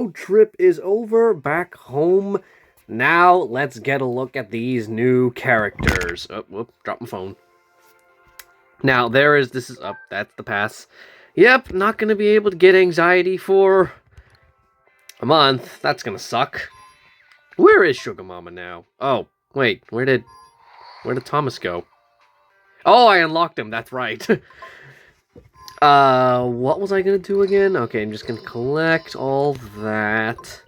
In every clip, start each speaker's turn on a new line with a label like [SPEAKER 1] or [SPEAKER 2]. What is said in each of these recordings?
[SPEAKER 1] road trip is over, back home. Now, let's get a look at these new characters. Oh, whoop, drop my phone. Now, this is up, that's the pass. Yep, not gonna be able to get anxiety for a month. That's gonna suck. Where is Sugar Mama now? Oh, wait, where did Thomas go? Oh, I unlocked him, that's right. What was I gonna do again? Okay, I'm just gonna collect all that.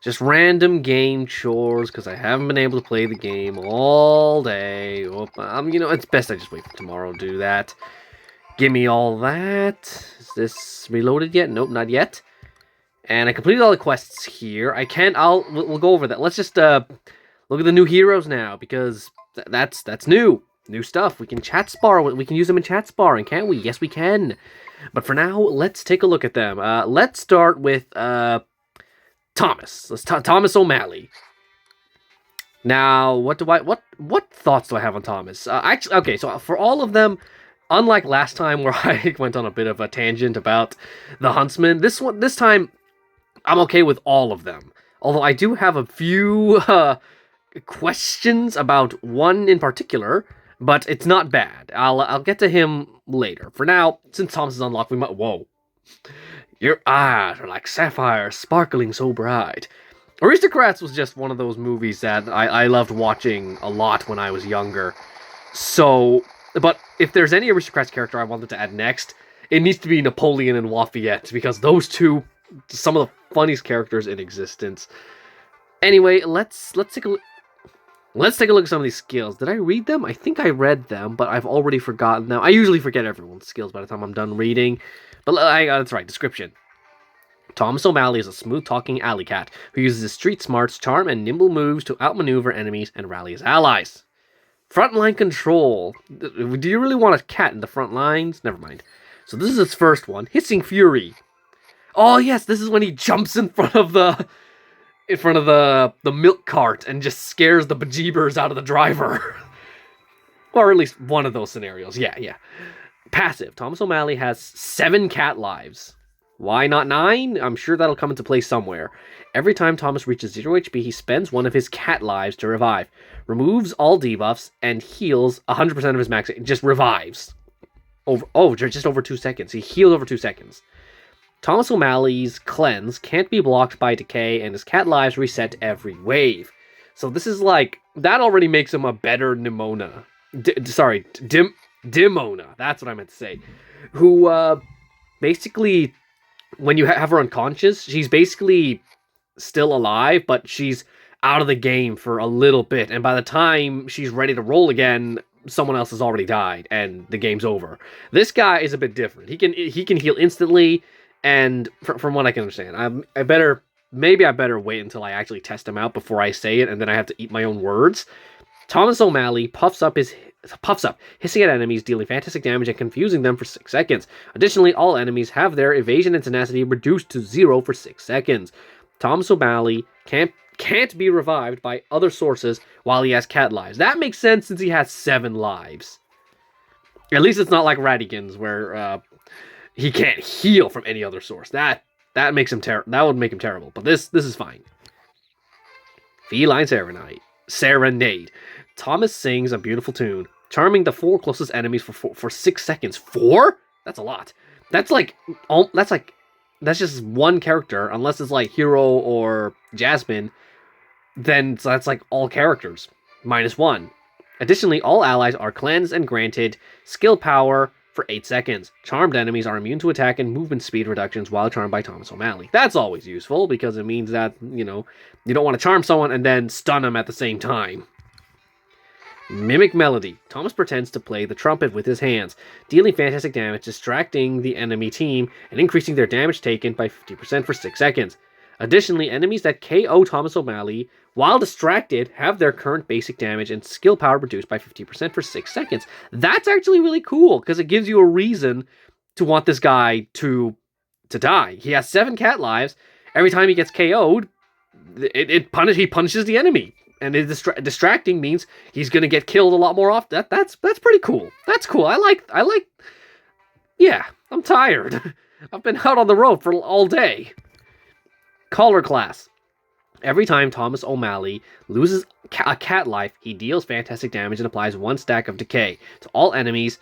[SPEAKER 1] Just random game chores, because I haven't been able to play the game all day. It's best I just wait for tomorrow to do that. Give me all that. Is this reloaded yet? Nope, not yet. And I completed all the quests here. We'll go over that. Let's just, look at the new heroes now, because that's new. New stuff. We can chat spar. We can use them in chat sparring, can't we? Yes, we can. But for now, let's take a look at them. Let's start with, Thomas. Thomas O'Malley. Now, what thoughts do I have on Thomas? Actually, okay, so for all of them, unlike last time where I went on a bit of a tangent about the Huntsman, this time, I'm okay with all of them. Although I do have a few questions about one in particular, but it's not bad. I'll get to him later. For now, since Thomas is unlocked, we might... Whoa. Your eyes are like sapphires, sparkling so bright. Aristocrats was just one of those movies that I loved watching a lot when I was younger. So, but if there's any Aristocrats character I wanted to add next, it needs to be Napoleon and Lafayette, because those two, some of the funniest characters in existence. Anyway, let's take a look. Let's take a look at some of these skills. Did I read them? I think I read them, but I've already forgotten them. I usually forget everyone's skills by the time I'm done reading. But that's right, description. Thomas O'Malley is a smooth-talking alley cat who uses his street smarts, charm, and nimble moves to outmaneuver enemies and rally his allies. Frontline control. Do you really want a cat in the front lines? Never mind. So this is its first one. Hissing Fury. Oh yes, this is when he jumps in front of the milk cart and just scares the bejeebers out of the driver. Or at least one of those scenarios. Yeah. Passive. Thomas O'Malley has 7 cat lives. Why not 9? I'm sure that'll come into play somewhere. Every time Thomas reaches 0 HP, he spends one of his cat lives to revive. Removes all debuffs and heals 100% of his max. Just revives. Just over 2 seconds. He heals over 2 seconds. Thomas O'Malley's cleanse can't be blocked by decay, and his cat lives reset every wave. So this is like... That already makes him a better Nimona. Dimona, that's what I meant to say. Who, basically, when you have her unconscious, she's basically still alive, but she's out of the game for a little bit. And by the time she's ready to roll again, someone else has already died, and the game's over. This guy is a bit different. He can heal instantly, and from what I can understand, I better wait until I actually test him out before I say it, and then I have to eat my own words. Thomas O'Malley puffs up, hissing at enemies, dealing fantastic damage and confusing them for 6 seconds. Additionally, all enemies have their evasion and tenacity reduced to 0 for 6 seconds. Thomas O'Malley can't be revived by other sources while he has cat lives. That makes sense since he has 7 lives. At least it's not like Radigan's where he can't heal from any other source. That makes him that would make him terrible. But this is fine. Feline Serenade. Thomas sings a beautiful tune, charming the 4 closest enemies for 6 seconds. 4? That's a lot. That's just one character, unless it's like Hero or Jasmine. Then that's like all characters. -1. Additionally, all allies are cleansed and granted skill power for 8 seconds. Charmed enemies are immune to attack and movement speed reductions while charmed by Thomas O'Malley. That's always useful, because it means that, you don't want to charm someone and then stun them at the same time. Mimic Melody. Thomas pretends to play the trumpet with his hands, dealing fantastic damage, distracting the enemy team, and increasing their damage taken by 50% for 6 seconds. Additionally, enemies that KO Thomas O'Malley while distracted have their current basic damage and skill power reduced by 50% for 6 seconds. That's actually really cool, because it gives you a reason to want this guy to die. He has 7 cat lives. Every time he gets KO'd, he punishes the enemy. And distracting means he's going to get killed a lot more often. That's pretty cool. That's cool. I like... Yeah, I'm tired. I've been out on the road for all day. Collar class. Every time Thomas O'Malley loses a cat life, he deals fantastic damage and applies 1 stack of decay to all enemies.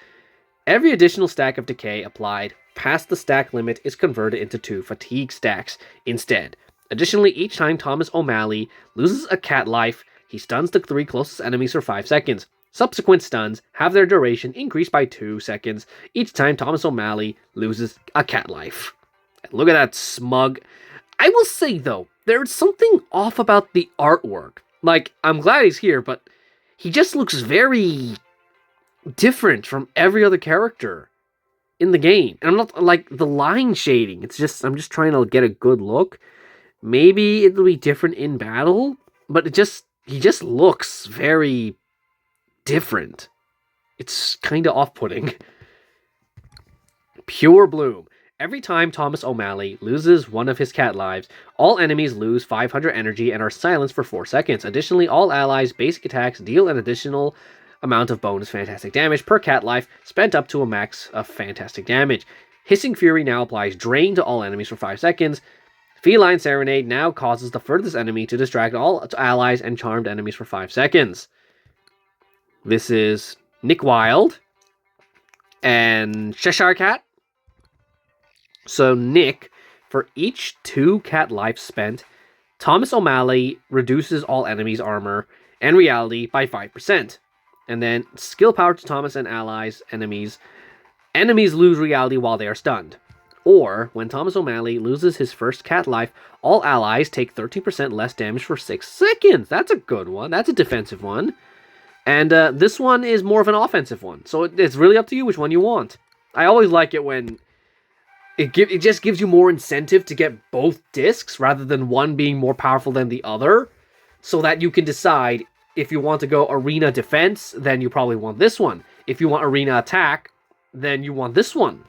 [SPEAKER 1] Every additional stack of decay applied past the stack limit is converted into 2 fatigue stacks instead. Additionally, each time Thomas O'Malley loses a cat life, he stuns the 3 closest enemies for 5 seconds. Subsequent stuns have their duration increased by 2 seconds each time Thomas O'Malley loses a cat life. Look at that smug. I will say, though, there's something off about the artwork. Like, I'm glad he's here, but he just looks very different from every other character in the game. And I'm not, like, the line shading. It's just, I'm just trying to get a good look. Maybe it'll be different in battle, but he just looks very different. It's kind of off-putting. Pure Bloom. Every time Thomas O'Malley loses one of his cat lives, all enemies lose 500 energy and are silenced for 4 seconds. Additionally, all allies' basic attacks deal an additional amount of bonus fantastic damage per cat life, spent up to a max of fantastic damage. Hissing Fury now applies Drain to all enemies for 5 seconds. Feline Serenade now causes the furthest enemy to distract all allies and charmed enemies for 5 seconds. This is Nick Wilde and Cheshire Cat. So Nick, for each 2 cat lives spent, Thomas O'Malley reduces all enemies' armor and reality by 5%. And then skill power to Thomas and allies, enemies lose reality while they are stunned. Or, when Thomas O'Malley loses his first cat life, all allies take 13% less damage for 6 seconds. That's a good one. That's a defensive one. And this one is more of an offensive one. So it's really up to you which one you want. I always like it when it just gives you more incentive to get both discs rather than one being more powerful than the other, so that you can decide if you want to go arena defense, then you probably want this one. If you want arena attack, then you want this one.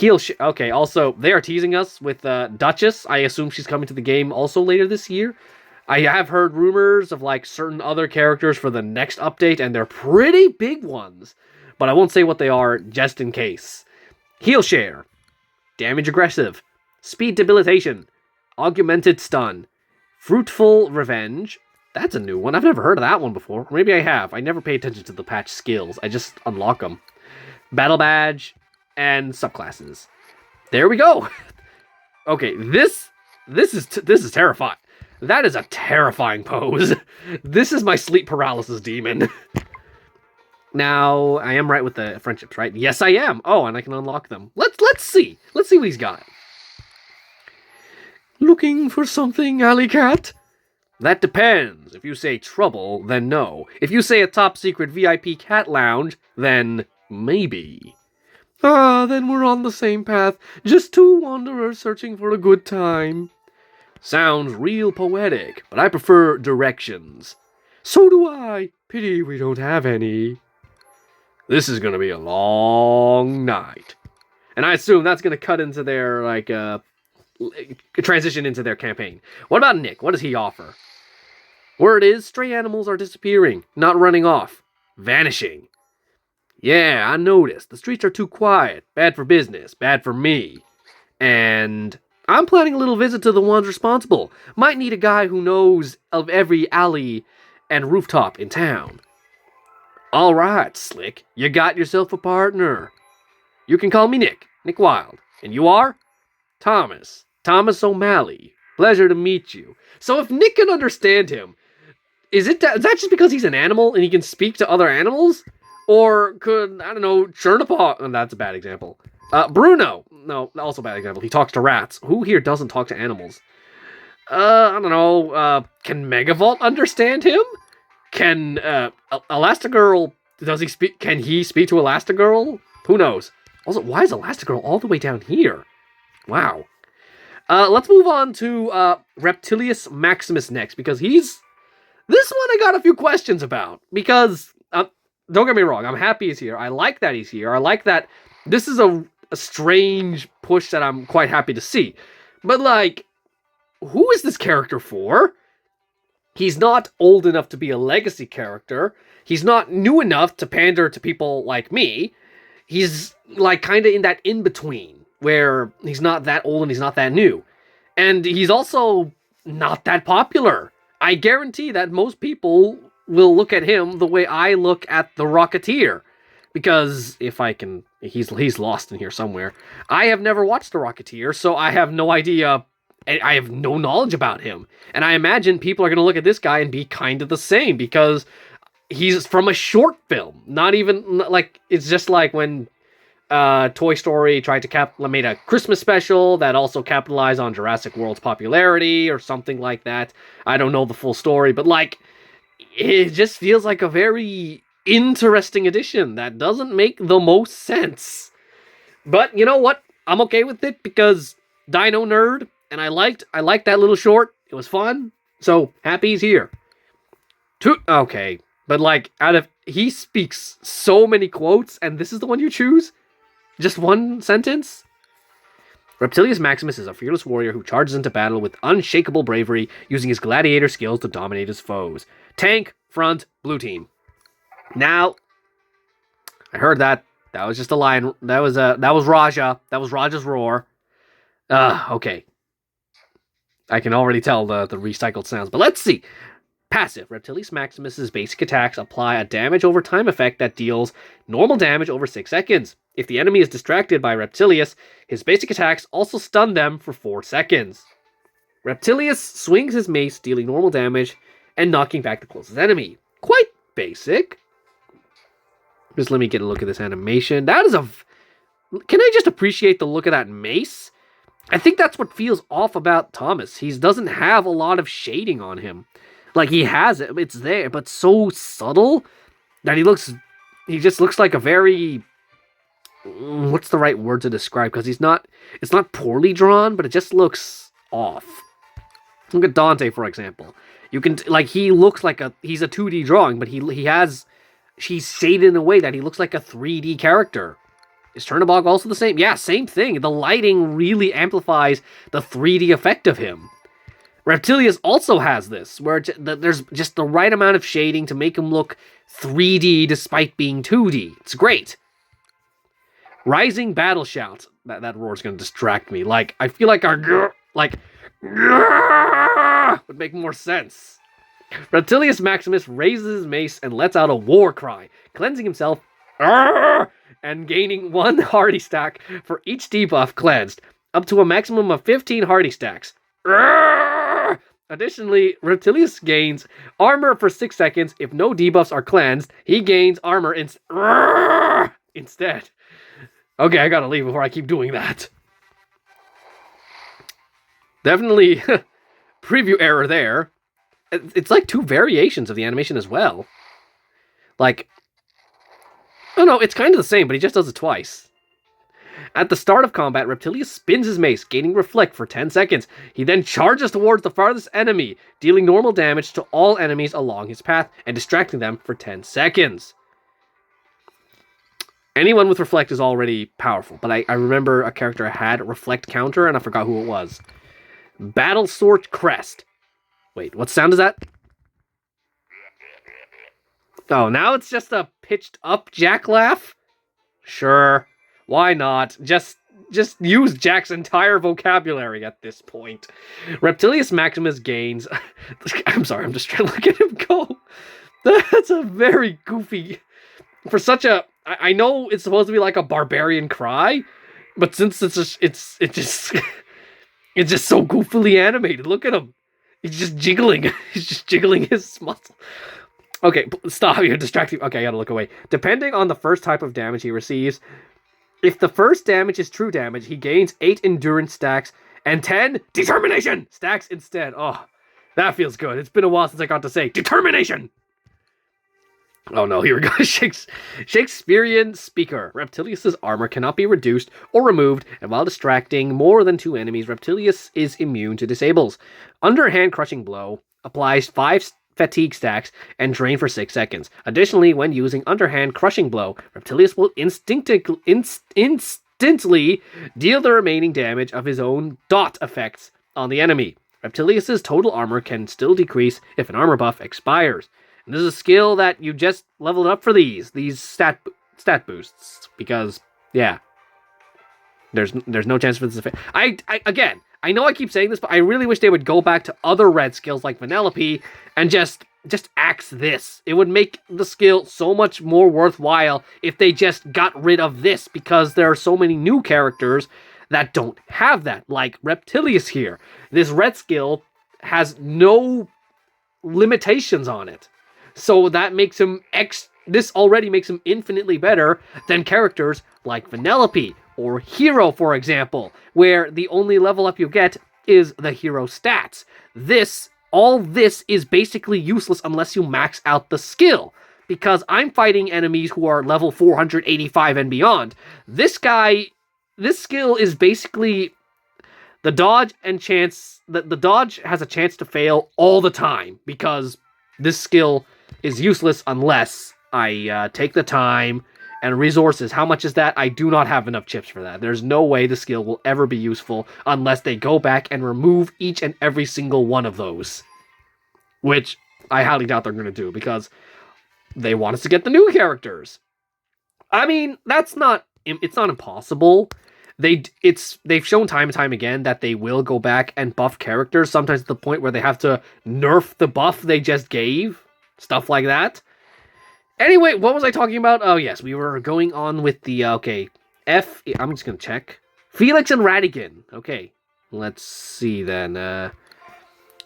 [SPEAKER 1] Okay, also, they are teasing us with Duchess. I assume she's coming to the game also later this year. I have heard rumors of like certain other characters for the next update, and they're pretty big ones. But I won't say what they are just in case. Heal Share, Damage Aggressive, Speed Debilitation, Augmented Stun, Fruitful Revenge. That's a new one. I've never heard of that one before. Maybe I have. I never pay attention to the patch skills. I just unlock them. Battle Badge, and subclasses. There we go. Okay, this is terrifying. That is a terrifying pose. This is my sleep paralysis demon. Now, I am right with the friendships, right? Yes, I am. Oh, and I can unlock them. Let's see. Let's see what he's got. Looking for something, Alley Cat? That depends. If you say trouble, then no. If you say a top secret VIP cat lounge, then maybe. Ah, then we're on the same path. Just 2 wanderers searching for a good time. Sounds real poetic, but I prefer directions. So do I. Pity we don't have any. This is gonna be a long night. And I assume that's gonna cut into their, like, transition into their campaign. What about Nick? What does he offer? Word is, stray animals are disappearing, not running off. Vanishing. Yeah, I noticed. The streets are too quiet. Bad for business. Bad for me. And I'm planning a little visit to the ones responsible. Might need a guy who knows of every alley and rooftop in town. All right, Slick. You got yourself a partner. You can call me Nick. Nick Wilde. And you are? Thomas. Thomas O'Malley. Pleasure to meet you. So if Nick can understand him, is that just because he's an animal and he can speak to other animals? Or could, I don't know, Chernopaw... Oh, that's a bad example. Bruno. No, also a bad example. He talks to rats. Who here doesn't talk to animals? I don't know. Can Megavolt understand him? Can Elastigirl... Can he speak to Elastigirl? Who knows? Also, why is Elastigirl all the way down here? Wow. Let's move on to Reptillus Maximus next, because this one I got a few questions about. Because, don't get me wrong, I'm happy he's here. I like that he's here. I like that this is a strange push that I'm quite happy to see. But, like, who is this character for? He's not old enough to be a legacy character. He's not new enough to pander to people like me. He's, like, kind of in that in-between, where he's not that old and he's not that new. And he's also not that popular. I guarantee that most people will look at him the way I look at the Rocketeer. Because if I can, he's lost in here somewhere. I have never watched the Rocketeer, so I have no idea. I have no knowledge about him. And I imagine people are going to look at this guy and be kind of the same because he's from a short film. Not even like, it's just like when Toy Story tried to made a Christmas special that also capitalized on Jurassic World's popularity or something like that. I don't know the full story, but like, it just feels like a very interesting addition that doesn't make the most sense. But you know what? I'm okay with it because Dino Nerd, and I liked that little short. It was fun. So happy he's here. Okay, but like he speaks so many quotes, and this is the one you choose? Just one sentence? Reptillus Maximus is a fearless warrior who charges into battle with unshakable bravery, using his gladiator skills to dominate his foes. Tank, front, blue team. Now, I heard that. That was just a line. That was Raja. That was Raja's roar. Okay. I can already tell the recycled sounds, but let's see. Passive. Reptillus Maximus's basic attacks apply a damage over time effect that deals normal damage over 6 seconds. If the enemy is distracted by Reptillus, his basic attacks also stun them for 4 seconds. Reptillus swings his mace, dealing normal damage and knocking back the closest enemy. Quite basic. Just let me get a look at this animation. That is Can I just appreciate the look of that mace? I think that's what feels off about Thomas. He doesn't have a lot of shading on him. Like, he has it, it's there, but so subtle that he just looks like a very, what's the right word to describe? Because it's not poorly drawn, but it just looks off. Look at Dante, for example. You can, like, he looks like he's a 2D drawing, but she's shaded in a way that he looks like a 3D character. Is Turnabog also the same? Yeah, same thing. The lighting really amplifies the 3D effect of him. Reptillus also has this, where there's just the right amount of shading to make him look 3D despite being 2D. It's great. Rising Battle Shout. That roar's going to distract me. Like, I feel like our would make more sense. Reptillus Maximus raises his mace and lets out a war cry, cleansing himself and gaining 1 hardy stack for each debuff cleansed, up to a maximum of 15 hardy stacks. Additionally, Reptillus gains armor for 6 seconds. If no debuffs are cleansed, he gains armor instead. Okay, I gotta leave before I keep doing that. Definitely preview error there. It's like 2 variations of the animation as well. Like, oh no, it's kind of the same, but he just does it twice. At the start of combat, Reptillus spins his mace, gaining Reflect for 10 seconds. He then charges towards the farthest enemy, dealing normal damage to all enemies along his path and distracting them for 10 seconds. Anyone with Reflect is already powerful, but I remember a character had Reflect counter, and I forgot who it was. Battle Sword Crest. Wait, what sound is that? Oh, now it's just a pitched up Jack laugh? Sure. Why not? Just use Jack's entire vocabulary at this point. Reptillus Maximus gains... I'm sorry, I'm just trying to look at him go. That's a very goofy... For such a... I know it's supposed to be like a barbarian cry, but since it's just so goofily animated. Look at him. He's just jiggling. He's just jiggling his muscle. Okay, stop. You're distracting. Okay, I gotta look away. Depending on the first type of damage he receives... If the first damage is true damage, he gains 8 endurance stacks and 10 determination stacks instead. Oh, that feels good. It's been a while since I got to say determination. Oh no, here we go. Shakespearean speaker. Reptillus's armor cannot be reduced or removed, and while distracting more than 2 enemies, Reptillus is immune to disables. Underhand crushing blow applies 5 fatigue stacks and drain for 6 seconds. Additionally, when using underhand crushing blow, Reptillus will instantly deal the remaining damage of his own dot effects on the enemy. Reptillus's total armor can still decrease if an armor buff expires. And this is a skill that you just leveled up for these stat boosts, because yeah, there's no chance for this effect. I I know I keep saying this, but I really wish they would go back to other red skills like Vanellope and just axe this. It would make the skill so much more worthwhile if they just got rid of this, because there are so many new characters that don't have that, like Reptillus here. This red skill has no limitations on it. So that makes him this already makes him infinitely better than characters like Vanellope or Hero, for example, where the only level up you get is the hero stats. All this is basically useless unless you max out the skill, because I'm fighting enemies who are level 485 and beyond. This skill is basically the dodge and chance. The dodge has a chance to fail all the time, because this skill is useless unless I take the time and resources. How much is that? I do not have enough chips for that. There's no way the skill will ever be useful unless they go back and remove each and every single one of those. Which I highly doubt they're going to do, because they want us to get the new characters. I mean, it's not impossible. They've shown time and time again that they will go back and buff characters, sometimes to the point where they have to nerf the buff they just gave. Stuff like that. Anyway, what was I talking about? Oh, yes, we were going on with the, okay, I'm just going to check. Felix and Ratigan. Okay, let's see then.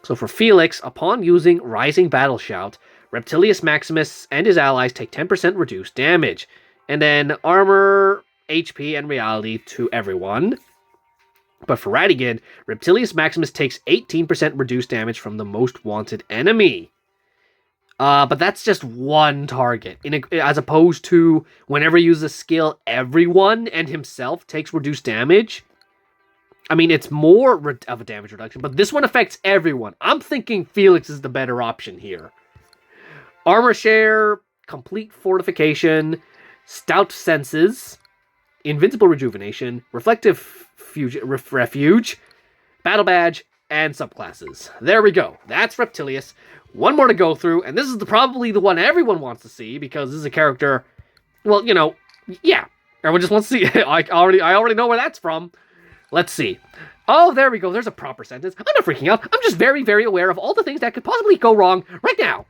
[SPEAKER 1] So for Felix, upon using Rising Battle Shout, Reptillus Maximus and his allies take 10% reduced damage. And then armor, HP, and reality to everyone. But for Ratigan, Reptillus Maximus takes 18% reduced damage from the most wanted enemy. But that's just one target, as opposed to whenever you use a skill, everyone and himself takes reduced damage. I mean, it's more of a damage reduction, but this one affects everyone. I'm thinking Felix is the better option here. Armor share, complete fortification, stout senses, invincible rejuvenation, reflective refuge, battle badge, and subclasses. There we go. That's Reptillus. One more to go through, and this is probably the one everyone wants to see, because this is a character, well, yeah, everyone just wants to see it. I already know where that's from. Let's see. Oh, there we go. There's a proper sentence. I'm not freaking out. I'm just very, very aware of all the things that could possibly go wrong right now.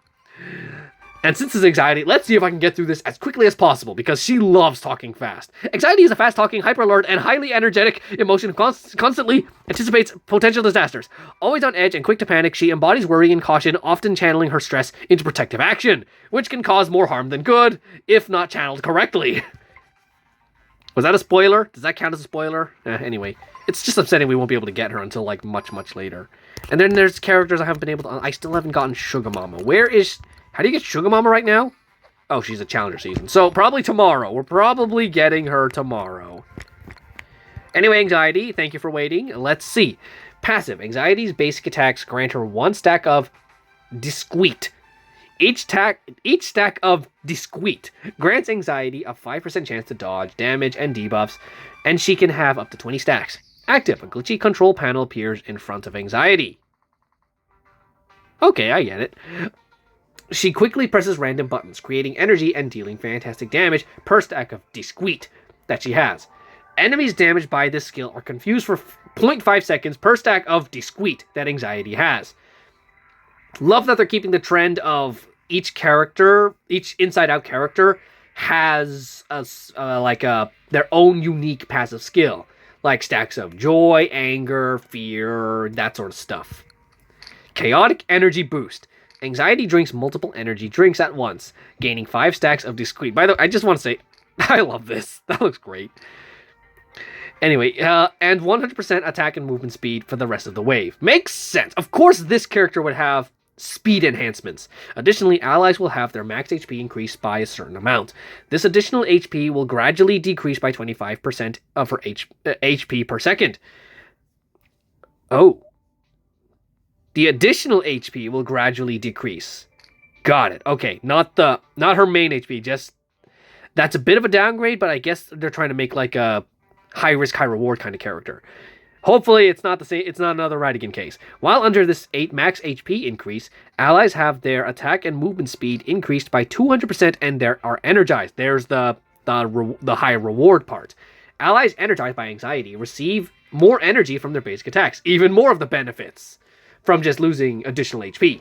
[SPEAKER 1] And since it's Anxiety, let's see if I can get through this as quickly as possible, because she loves talking fast. Anxiety is a fast-talking, hyper-alert, and highly energetic emotion who constantly anticipates potential disasters. Always on edge and quick to panic, she embodies worry and caution, often channeling her stress into protective action, which can cause more harm than good, if not channeled correctly. Was that a spoiler? Does that count as a spoiler? Anyway, it's just upsetting we won't be able to get her until, like, much, much later. And then there's characters I haven't been able to... I still haven't gotten Sugar Mama. Where is... How do you get Sugar Mama right now? Oh, she's a challenger season. So, probably tomorrow. We're probably getting her tomorrow. Anyway, Anxiety, thank you for waiting. Let's see. Passive. Anxiety's basic attacks grant her 1 stack of Discreet. Each stack of Discreet grants Anxiety a 5% chance to dodge, damage, and debuffs, and she can have up to 20 stacks. Active. A glitchy control panel appears in front of Anxiety. Okay, I get it. She quickly presses random buttons, creating energy and dealing fantastic damage per stack of Discreet that she has. Enemies damaged by this skill are confused for 0.5 seconds per stack of Discreet that Anxiety has. Love that they're keeping the trend of each inside-out character has their own unique passive skill, like stacks of joy, anger, fear, that sort of stuff. Chaotic Energy Boost. Anxiety drinks multiple energy drinks at once, gaining 5 stacks of Discreet. By the way, I just want to say, I love this. That looks great. Anyway, and 100% attack and movement speed for the rest of the wave. Makes sense. Of course, this character would have speed enhancements. Additionally, allies will have their max HP increased by a certain amount. This additional HP will gradually decrease by 25% of her HP per second. Oh. The additional HP will gradually decrease. Got it. Okay, not her main HP, just... That's a bit of a downgrade, but I guess they're trying to make like a high risk, high reward kind of character. Hopefully it's not the same. It's not another Ratigan case. While under this 8 max HP increase, allies have their attack and movement speed increased by 200% and they are energized. There's the high reward part. Allies energized by Anxiety receive more energy from their basic attacks. Even more of the benefits from just losing additional HP.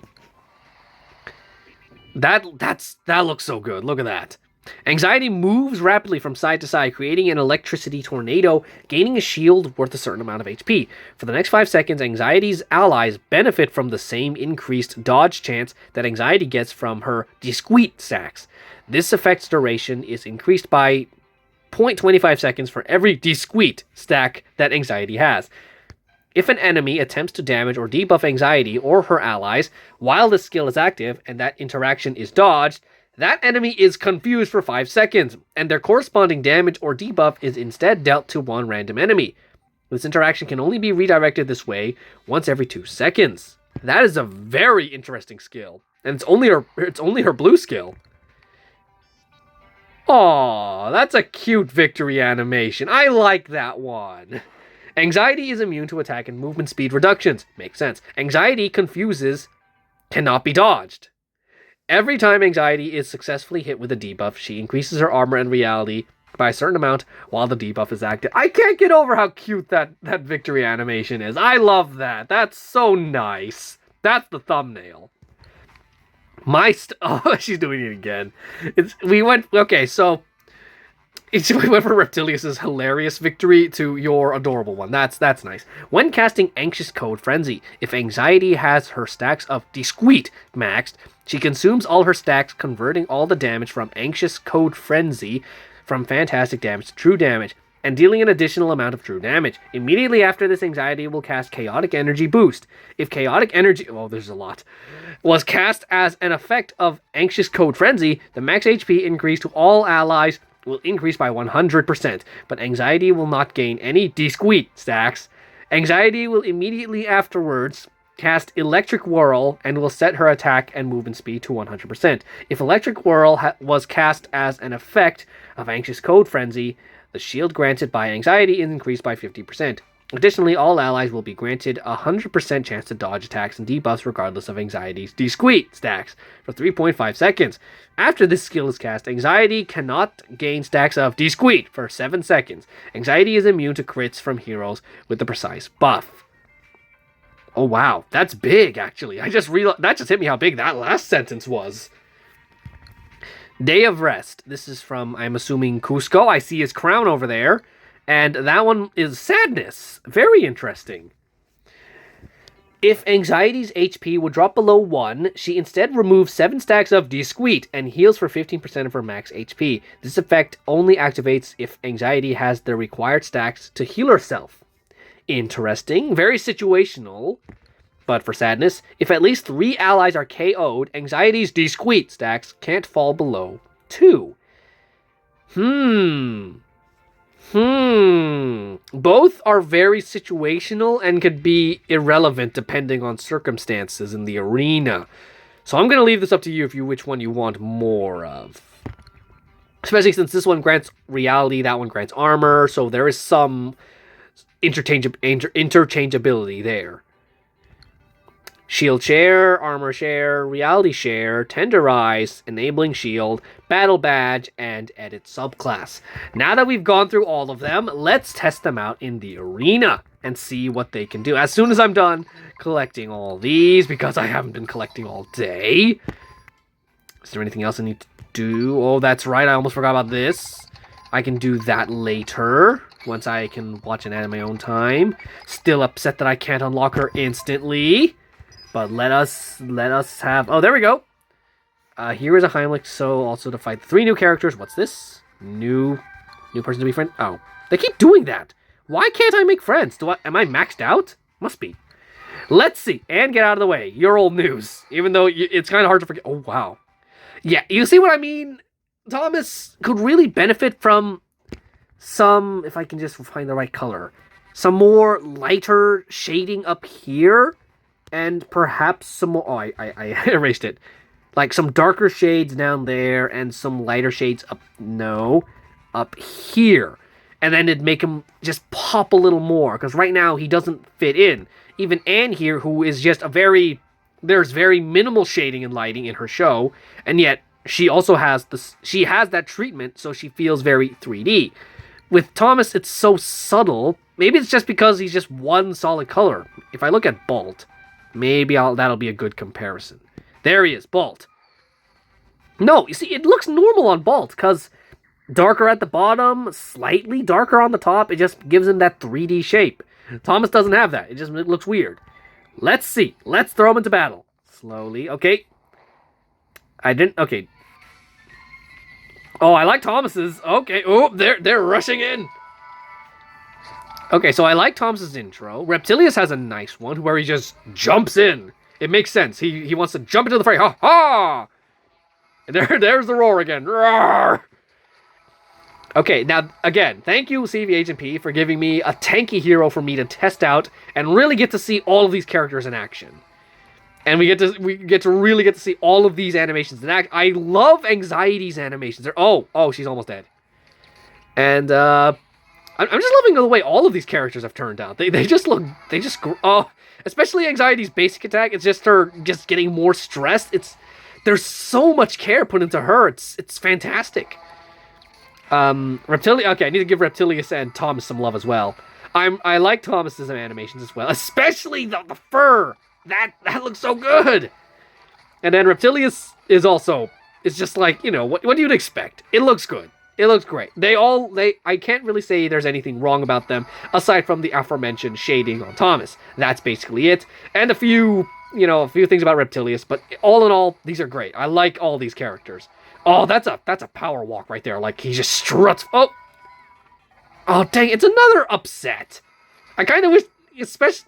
[SPEAKER 1] That looks so good. Look at that. Anxiety moves rapidly from side to side, creating an electricity tornado, gaining a shield worth a certain amount of HP. For the next 5 seconds, Anxiety's allies benefit from the same increased dodge chance that Anxiety gets from her discrete stacks. This effect's duration is increased by 0.25 seconds for every discrete stack that Anxiety has. If an enemy attempts to damage or debuff Anxiety or her allies while the skill is active and that interaction is dodged, that enemy is confused for 5 seconds, and their corresponding damage or debuff is instead dealt to one random enemy. This interaction can only be redirected this way once every 2 seconds. That is a very interesting skill, and it's only her blue skill. Aww, that's a cute victory animation. I like that one. Anxiety is immune to attack and movement speed reductions. Makes sense. Anxiety confuses cannot be dodged. Every time Anxiety is successfully hit with a debuff, she increases her armor and reality by a certain amount while the debuff is active. I can't get over how cute that victory animation is. I love that. That's so nice. That's the thumbnail. Oh, she's doing it again. We went for Reptillius's hilarious victory to your adorable one. That's nice. When casting Anxious Code Frenzy, if Anxiety has her stacks of Discrete maxed, she consumes all her stacks, converting all the damage from Anxious Code Frenzy from fantastic damage to true damage, and dealing an additional amount of true damage. Immediately after this, Anxiety will cast Chaotic Energy Boost. If Chaotic Energy... Oh, there's a lot. Was cast as an effect of Anxious Code Frenzy, the max HP increase to all allies will increase by 100%, but Anxiety will not gain any discrete stacks. Anxiety will immediately afterwards cast Electric Whirl and will set her attack and movement speed to 100%. If Electric Whirl was cast as an effect of Anxious Code Frenzy, the shield granted by Anxiety is increased by 50%. Additionally, all allies will be granted a 100% chance to dodge attacks and debuffs regardless of Anxiety's discrete stacks for 3.5 seconds. After this skill is cast, Anxiety cannot gain stacks of discrete for 7 seconds. Anxiety is immune to crits from heroes with the precise buff. Oh wow, that's big actually. I just realized that just hit me how big that last sentence was. Day of Rest. This is from, I'm assuming, Cusco. I see his crown over there. And that one is Sadness. Very interesting. If Anxiety's HP would drop below 1, she instead removes 7 stacks of Discrete and heals for 15% of her max HP. This effect only activates if Anxiety has the required stacks to heal herself. Interesting. Very situational. But for Sadness, if at least 3 allies are KO'd, Anxiety's Discrete stacks can't fall below 2. Both are very situational and could be irrelevant depending on circumstances in the arena. So I'm going to leave this up to you which one you want more of. Especially since this one grants reality, that one grants armor, so there is some interchangeability there. Shield share, armor share, reality share, tenderize, enabling shield, battle badge, and edit subclass. Now that we've gone through all of them, let's test them out in the arena and see what they can do. As soon as I'm done collecting all these, because I haven't been collecting all day. Is there anything else I need to do? Oh, that's right, I almost forgot about this. I can do that later, once I can watch an anime my own time. Still upset that I can't unlock her instantly. But let us have... Oh, there we go. Here is a Heimlich, so also to fight 3 new characters. What's this? New person to be friend. Oh, they keep doing that. Why can't I make friends? Am I maxed out? Must be. Let's see. And get out of the way. Your old news. Even though it's kind of hard to forget. Oh, wow. Yeah, you see what I mean? Thomas could really benefit from some, if I can just find the right color, some more lighter shading up here. And perhaps some more... Oh, I erased it. Like some darker shades down there and some lighter shades up... No. Up here. And then it'd make him just pop a little more. Because right now he doesn't fit in. Even Anne here, who is just a very... There's very minimal shading and lighting in her show. And yet she also has this... She has that treatment, so she feels very 3D. With Thomas, it's so subtle Maybe it's just because he's just one solid color. If I look at Bolt, maybe that'll be a good comparison. There he is, Bolt. No, you see, it looks normal on Bolt, because darker at the bottom, slightly darker on the top. It just gives him that 3D shape. Thomas doesn't have that. It looks weird. Let's see. Let's throw him into battle. Slowly. Okay. Okay. Oh, I like Thomas's. Okay. Oh, they're rushing in. Okay, so I like Thomas's intro. Reptillus has a nice one where he just jumps in. It makes sense. He wants to jump into the fray. Ha ha! There's the roar again. Roar! Okay, now, again, thank you, CV Agent P, for giving me a tanky hero for me to test out and really get to see all of these characters in action. And we get to really get to see all of these animations in action. I love Anxiety's animations. Oh, she's almost dead. And, I'm just loving the way all of these characters have turned out. They just look, especially Anxiety's basic attack. It's just her just getting more stressed. There's so much care put into her. It's fantastic. Reptilius. Okay, I need to give Reptilius and Thomas some love as well. I like Thomas's animations as well, especially the fur. That looks so good. And then Reptilius is just like, you know, what do you expect? It looks good. It looks great. I can't really say there's anything wrong about them aside from the aforementioned shading on Thomas. That's basically it. And a few things about Reptilius, but all in all, these are great. I like all these characters. Oh, that's a power walk right there. Like, he just struts. Oh, dang, it's another upset. I kind of wish, especially,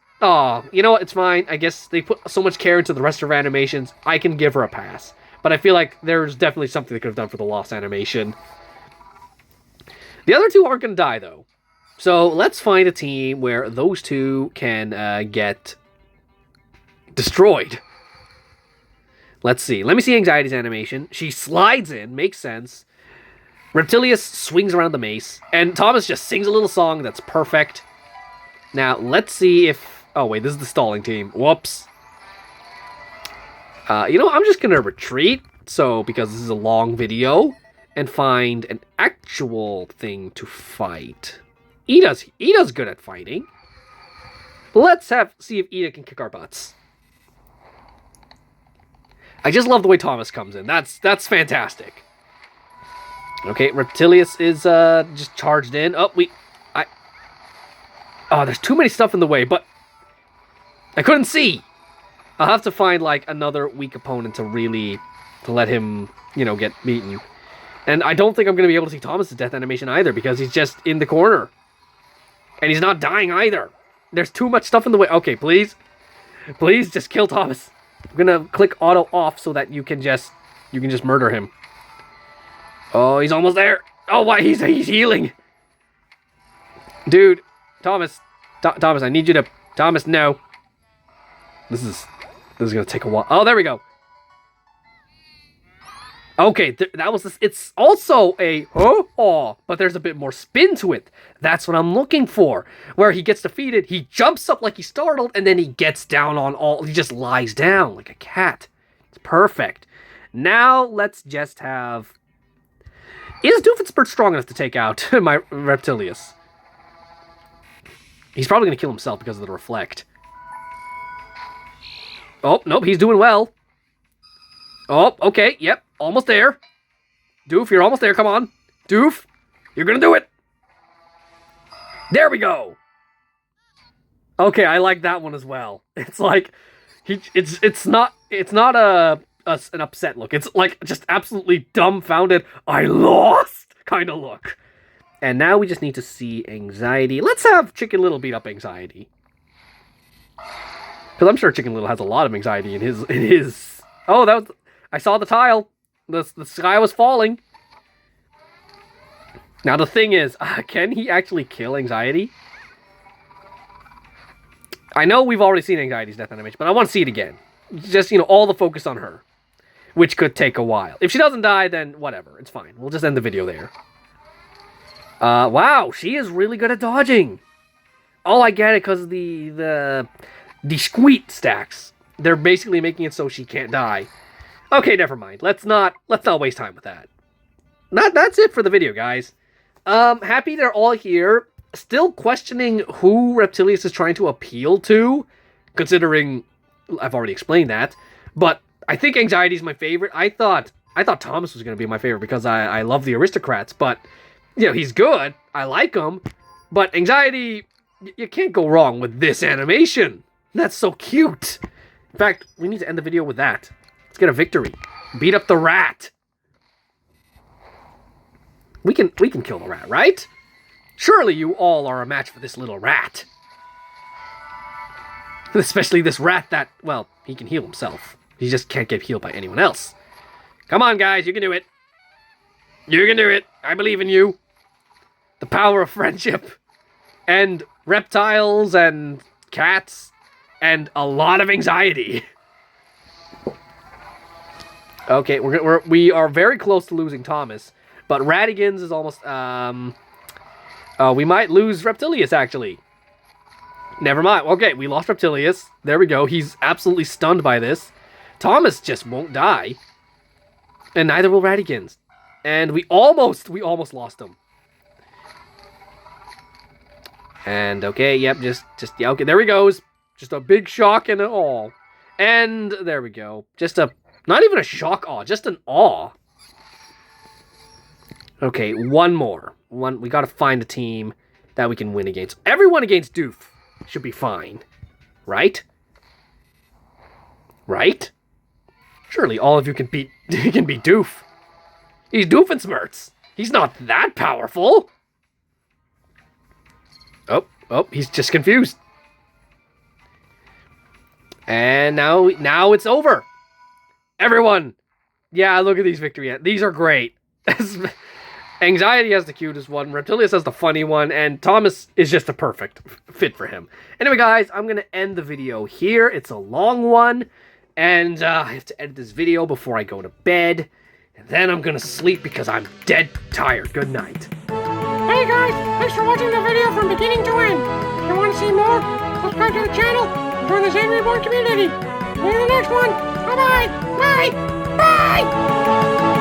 [SPEAKER 1] you know what, it's fine. I guess they put so much care into the rest of her animations, I can give her a pass. But I feel like there's definitely something they could have done for the lost animation. The other two aren't going to die, though. So let's find a team where those two can get destroyed. Let's see. Let me see Anxiety's animation. She slides in. Makes sense. Reptilius swings around the mace. And Thomas just sings a little song that's perfect. Now, let's see if... Oh, wait. This is the stalling team. Whoops. I'm just going to retreat. Because this is a long video. And find an actual thing to fight. Ida's good at fighting. Let's see if Ida can kick our butts. I just love the way Thomas comes in. That's fantastic. Okay, Reptilius is just charged in. There's too many stuff in the way, but I couldn't see. I'll have to find like another weak opponent to let him, get beaten. And I don't think I'm going to be able to see Thomas's death animation either because he's just in the corner. And he's not dying either. There's too much stuff in the way. Okay, please. Please just kill Thomas. I'm gonna click auto off so that you can just murder him. Oh, he's almost there. Oh, why he's healing. Dude, Thomas, I need you to. Thomas, no. This is gonna take a while. Oh, there we go. Okay, that was this. It's also a but there's a bit more spin to it. That's what I'm looking for. Where he gets defeated, he jumps up like he's startled, and then he gets down on all. He just lies down like a cat. It's perfect. Now let's just have. Is Doofenshmirtz strong enough to take out my Reptilius? He's probably gonna kill himself because of the reflect. Oh nope, he's doing well. Oh, okay, yep. Almost there. Doof, you're almost there. Come on. Doof, you're gonna do it. There we go. Okay, I like that one as well. It's like it's not an upset look. It's like just absolutely dumbfounded. I lost kind of look. And now we just need to see Anxiety. Let's have Chicken Little beat up Anxiety. Because I'm sure Chicken Little has a lot of anxiety in his. Oh, that was. I saw the tile. The sky was falling. Now the thing is, can he actually kill Anxiety? I know we've already seen Anxiety's death animation, but I want to see it again. Just, all the focus on her. Which could take a while. If she doesn't die, then whatever. It's fine. We'll just end the video there. Wow, she is really good at dodging. Oh, I get it, because the squeak stacks. They're basically making it so she can't die. Okay, never mind. Let's not waste time with that. That's it for the video, guys. Happy they're all here. still questioning who Reptillus is trying to appeal to, considering I've already explained that. But I think Anxiety is my favorite. I thought Thomas was going to be my favorite because I love the aristocrats, but you know, he's good. I like him. But Anxiety, you can't go wrong with this animation. That's so cute. In fact, we need to end the video with that. Let's get a victory. Beat up the rat. We can kill the rat, right? Surely you all are a match for this little rat. Especially this rat that, well, he can heal himself. He just can't get healed by anyone else. Come on, guys, you can do it. You can do it. I believe in you. The power of friendship. And reptiles and cats. And a lot of anxiety. Okay, we are very close to losing Thomas. But Radigans is almost, we might lose Reptillus, actually. Never mind. Okay, we lost Reptillus. There we go. He's absolutely stunned by this. Thomas just won't die. And neither will Radigans. And we almost lost him. And, okay, yep, yeah, okay, there he goes. Just a big shock and an awe. And there we go. Not even a shock awe, just an awe. Okay, one more. We gotta find a team that we can win against. Everyone against Doof should be fine. Right? Right? Surely all of you can beat Doof. He's Doofenshmirtz. He's not that powerful. Oh, he's just confused. And now it's over. Everyone. Yeah, look at these victory. These are great. Anxiety has the cutest one, Reptillus has the funny one, and Thomas is just a perfect fit for him. Anyway, guys, I'm going to end the video here. It's a long one, and I have to edit this video before I go to bed, and then I'm going to sleep because I'm dead tired. Good night.
[SPEAKER 2] Hey guys, thanks for watching the video from beginning to end. If you want to see more, subscribe to the channel, and join the Zainreborn community. See you in the next one. Bye-bye. Bye. Bye.